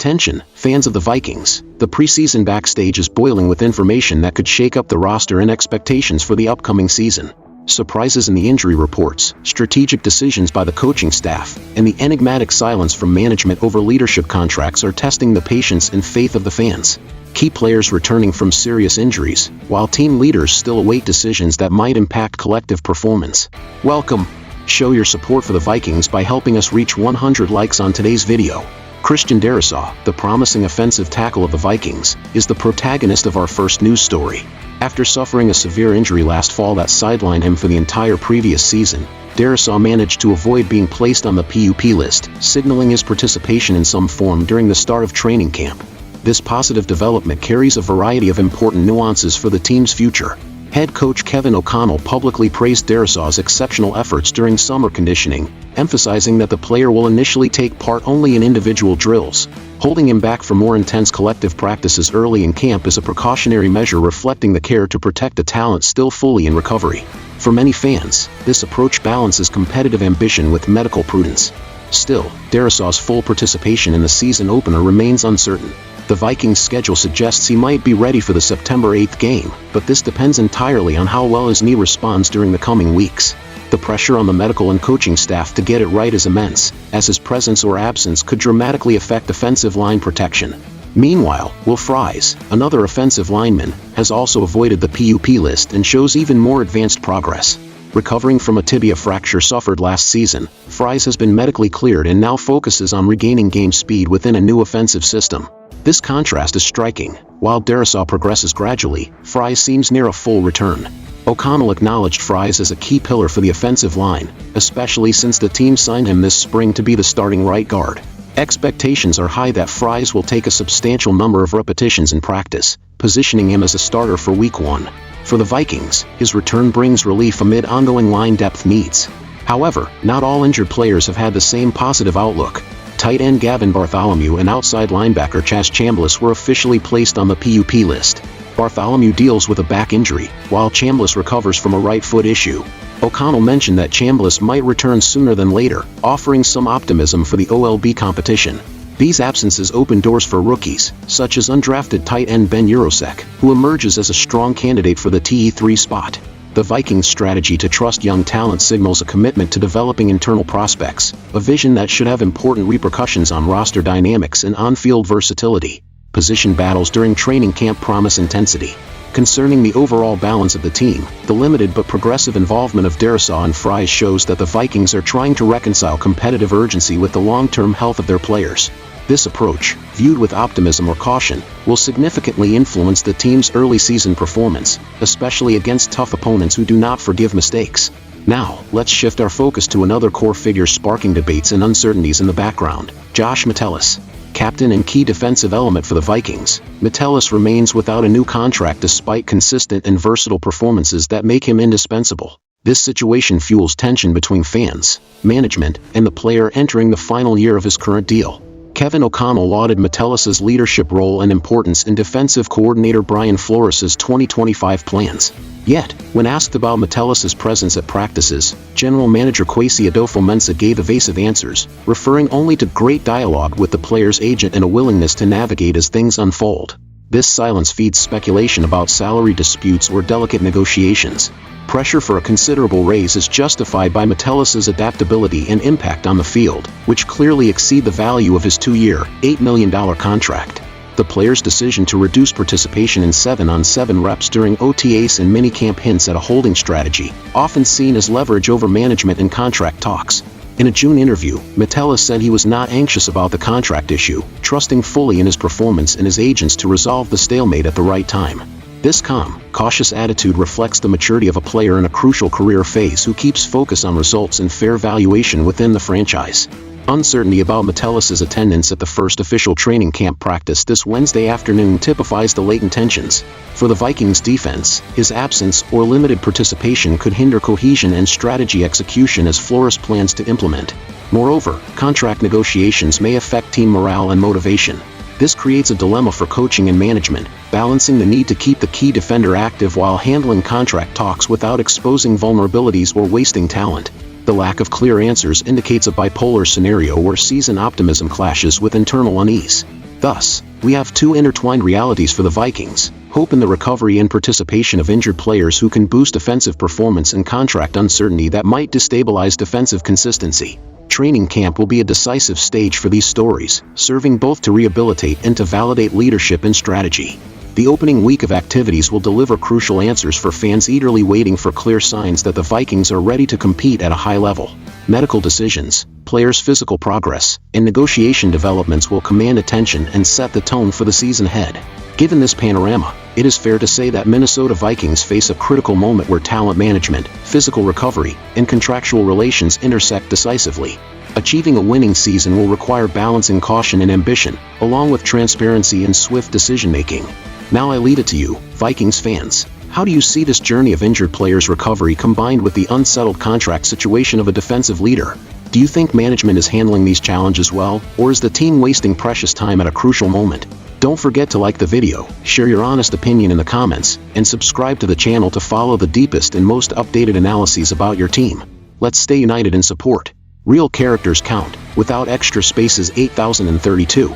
Attention, fans of the Vikings, the preseason backstage is boiling with information that could shake up the roster and expectations for the upcoming season. Surprises in the injury reports, strategic decisions by the coaching staff, and the enigmatic silence from management over leadership contracts are testing the patience and faith of the fans. Key players returning from serious injuries, while team leaders still await decisions that might impact collective performance. Welcome! Show your support for the Vikings by helping us reach 100 likes on today's video. Christian Darrisaw, the promising offensive tackle of the Vikings, is the protagonist of our first news story. After suffering a severe injury last fall that sidelined him for the entire previous season, Darrisaw managed to avoid being placed on the PUP list, signaling his participation in some form during the start of training camp. This positive development carries a variety of important nuances for the team's future. Head coach Kevin O'Connell publicly praised Darrisaw's exceptional efforts during summer conditioning, emphasizing that the player will initially take part only in individual drills. Holding him back from more intense collective practices early in camp is a precautionary measure reflecting the care to protect the talent still fully in recovery. For many fans, this approach balances competitive ambition with medical prudence. Still, Darrisaw's full participation in the season opener remains uncertain. The Vikings' schedule suggests he might be ready for the September 8th game, but this depends entirely on how well his knee responds during the coming weeks. The pressure on the medical and coaching staff to get it right is immense, as his presence or absence could dramatically affect offensive line protection. Meanwhile, Will Fries, another offensive lineman, has also avoided the PUP list and shows even more advanced progress. Recovering from a tibia fracture suffered last season, Fries has been medically cleared and now focuses on regaining game speed within a new offensive system. This contrast is striking. While Darrisaw progresses gradually, Fries seems near a full return. O'Connell acknowledged Fries as a key pillar for the offensive line, especially since the team signed him this spring to be the starting right guard. Expectations are high that Fries will take a substantial number of repetitions in practice, positioning him as a starter for Week 1. For the Vikings, his return brings relief amid ongoing line depth needs. However, not all injured players have had the same positive outlook. Tight end Gavin Bartholomew and outside linebacker Chaz Chambliss were officially placed on the PUP list. Bartholomew deals with a back injury, while Chambliss recovers from a right foot issue. O'Connell mentioned that Chambliss might return sooner than later, offering some optimism for the OLB competition. These absences open doors for rookies, such as undrafted tight end Ben Urosek, who emerges as a strong candidate for the TE3 spot. The Vikings' strategy to trust young talent signals a commitment to developing internal prospects, a vision that should have important repercussions on roster dynamics and on-field versatility. Position battles during training camp promise intensity. Concerning the overall balance of the team, the limited but progressive involvement of Darrisaw and Fries shows that the Vikings are trying to reconcile competitive urgency with the long-term health of their players. This approach, viewed with optimism or caution, will significantly influence the team's early season performance, especially against tough opponents who do not forgive mistakes. Now, let's shift our focus to another core figure sparking debates and uncertainties in the background: Josh Metellus. Captain and key defensive element for the Vikings, Metellus remains without a new contract despite consistent and versatile performances that make him indispensable. This situation fuels tension between fans, management, and the player entering the final year of his current deal. Kevin O'Connell lauded Metellus's leadership role and importance in defensive coordinator Brian Flores's 2025 plans. Yet, when asked about Metellus's presence at practices, General Manager Kwesi Adofo-Mensah gave evasive answers, referring only to great dialogue with the player's agent and a willingness to navigate as things unfold. This silence feeds speculation about salary disputes or delicate negotiations. Pressure for a considerable raise is justified by Metellus's adaptability and impact on the field, which clearly exceed the value of his 2-year, $8 million contract. The player's decision to reduce participation in 7-on-7 reps during OTAs and minicamp hints at a holding strategy, often seen as leverage over management in contract talks. In a June interview, Metellus said he was not anxious about the contract issue, trusting fully in his performance and his agents to resolve the stalemate at the right time. This calm, cautious attitude reflects the maturity of a player in a crucial career phase who keeps focus on results and fair valuation within the franchise. Uncertainty about Metellus's attendance at the first official training camp practice this Wednesday afternoon typifies the latent tensions. For the Vikings defense, his absence or limited participation could hinder cohesion and strategy execution as Flores plans to implement. Moreover, contract negotiations may affect team morale and motivation. This creates a dilemma for coaching and management, balancing the need to keep the key defender active while handling contract talks without exposing vulnerabilities or wasting talent. The lack of clear answers indicates a bipolar scenario where season optimism clashes with internal unease. Thus, we have two intertwined realities for the Vikings: hope in the recovery and participation of injured players who can boost offensive performance, and contract uncertainty that might destabilize defensive consistency. Training camp will be a decisive stage for these stories, serving both to rehabilitate and to validate leadership and strategy. The opening week of activities will deliver crucial answers for fans eagerly waiting for clear signs that the Vikings are ready to compete at a high level. Medical decisions, players' physical progress, and negotiation developments will command attention and set the tone for the season ahead. Given this panorama, it is fair to say that Minnesota Vikings face a critical moment where talent management, physical recovery, and contractual relations intersect decisively. Achieving a winning season will require balancing caution and ambition, along with transparency and swift decision-making. Now I leave it to you, Vikings fans. How do you see this journey of injured players' recovery combined with the unsettled contract situation of a defensive leader? Do you think management is handling these challenges well, or is the team wasting precious time at a crucial moment? Don't forget to like the video, share your honest opinion in the comments, and subscribe to the channel to follow the deepest and most updated analyses about your team. Let's stay united in support. Real characters count, without extra spaces. 8032.